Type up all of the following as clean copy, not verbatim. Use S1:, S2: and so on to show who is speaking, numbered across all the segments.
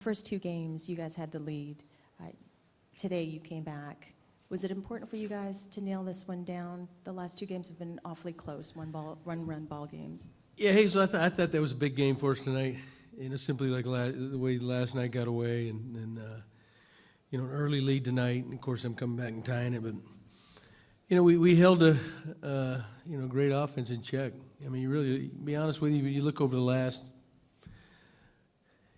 S1: First two games, you guys had the lead. Today, you came back. Was it important for you guys to nail this one down? The last two games have been awfully close, run ball games.
S2: Yeah, Hazel, I thought that was a big game for us tonight. Simply like the way last night got away, and an early lead tonight. And of course, I'm coming back and tying it, but we held a great offense in check. I mean, you really, to be honest with you, when you look over the last.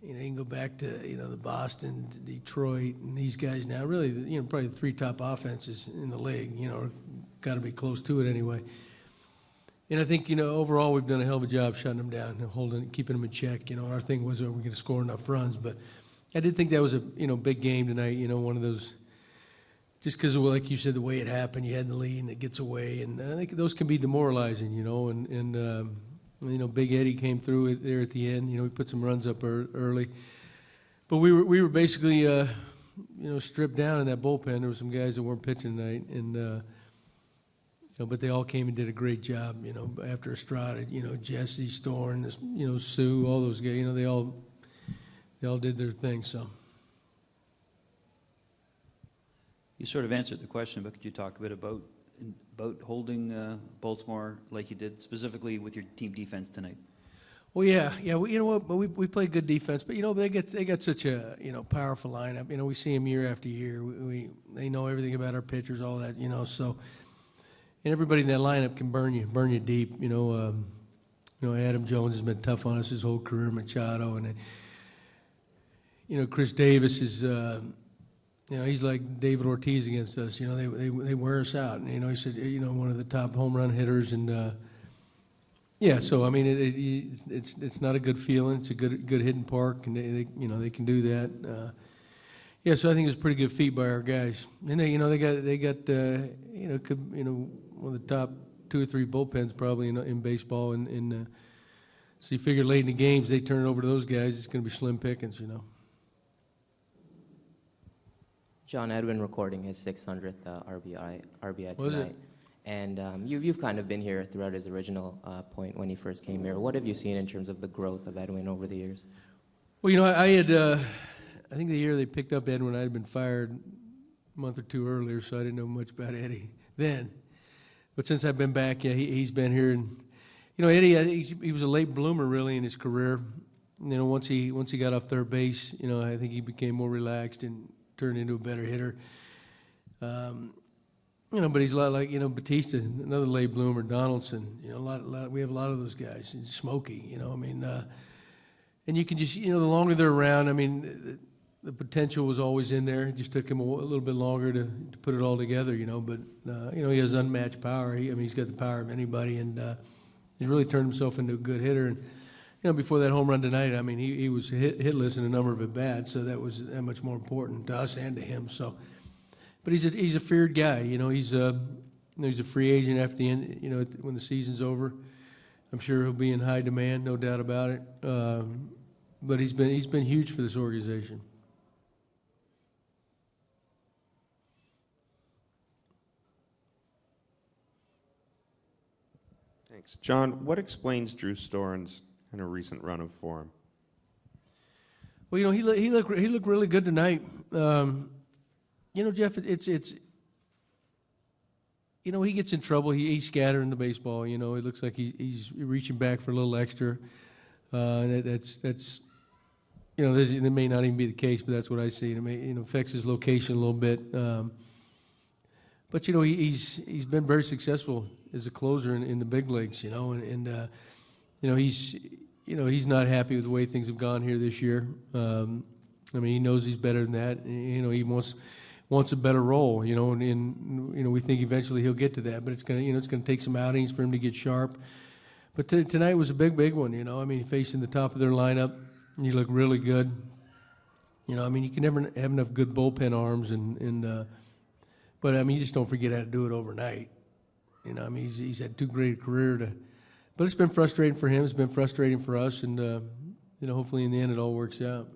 S2: You can go back to, the Boston, Detroit, and these guys now. Really, probably the three top offenses in the league, are got to be close to it anyway. And I think, overall we've done a hell of a job shutting them down, keeping them in check. Our thing was, are we going to score enough runs? But I did think that was a, big game tonight, one of those, just because, like you said, the way it happened, you had the lead and it gets away. And I think those can be demoralizing, Big Eddie came through there at the end. We put some runs up early, but we were basically, stripped down in that bullpen. There were some guys that weren't pitching tonight, and but they all came and did a great job. After Estrada, Jesse, Storn, Sue, all those guys. They all did their thing. So
S3: you sort of answered the question, but could you talk a bit about holding Baltimore like you did, specifically with your team defense tonight?
S2: Well, yeah. You know what? But we played good defense. But they got such a powerful lineup. We see them year after year. They know everything about our pitchers, all that. So, and everybody in that lineup can burn you deep. Adam Jones has been tough on us his whole career. Machado and Chris Davis is. He's like David Ortiz against us. They wear us out. And, he said, one of the top home run hitters. And, so, I mean, it's not a good feeling. It's a good hitting park, and they can do that. So I think it's a pretty good feat by our guys. And they got one of the top 2 or 3 bullpens probably in baseball. And so you figure late in the games, they turn it over to those guys. It's going to be slim pickings,
S4: John Edwin recording his 600th RBI tonight.
S2: Was it?
S4: And you've kind of been here throughout his original point when he first came here. What have you seen in terms of the growth of Edwin over the years?
S2: Well, I had, I think the year they picked up Edwin, I had been fired a month or two earlier, so I didn't know much about Eddie then. But since I've been back, he's been here. And, Eddie, I think he was a late bloomer really in his career. Once he got off third base, I think he became more relaxed and turned into a better hitter. But he's a lot like, Batista, another late bloomer, Donaldson. We have a lot of those guys. And Smokey, and you can just, the longer they're around, I mean, the potential was always in there. It just took him a little bit longer to put it all together, But, he has unmatched power. He's got the power of anybody, and he's really turned himself into a good hitter. And, before that home run tonight, I mean, he was hitless in a number of at-bats, so that was that much more important to us and to him. So, but he's a feared guy. He's a free agent after the end. When the season's over, I'm sure he'll be in high demand, no doubt about it. But he's been huge for this organization.
S5: Thanks, John. What explains Drew Storen's in a recent run of form?
S2: Well, he looked really good tonight. Jeff, it's he gets in trouble. He's scattering the baseball. It looks like he's reaching back for a little extra. That's that may not even be the case, but that's what I see. It affects his location a little bit. But he's been very successful as a closer in the big leagues. He's not happy with the way things have gone here this year. He knows he's better than that. He wants a better role. And we think eventually he'll get to that. But it's gonna take some outings for him to get sharp. But tonight was a big one. Facing the top of their lineup, he looked really good. You can never have enough good bullpen arms, but you just don't forget how to do it overnight. He's had too great a career but it's been frustrating for him. It's been frustrating for us, and hopefully in the end it all works out.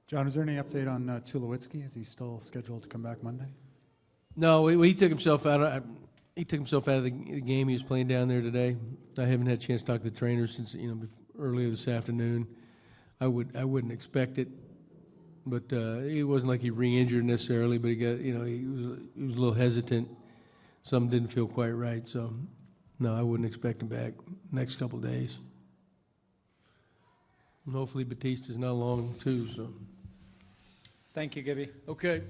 S6: John, is there any update on Tulowitzki? Is he still scheduled to come back Monday?
S2: No, he took himself out of. He took himself out of the game. He was playing down there today. I haven't had a chance to talk to the trainers since earlier this afternoon. I wouldn't expect it, but it wasn't like he re-injured necessarily. But he got, he was a little hesitant. Something didn't feel quite right. So, no, I wouldn't expect him back next couple of days. And hopefully Batista's not long too. So,
S7: Thank you, Gibby.
S2: okay.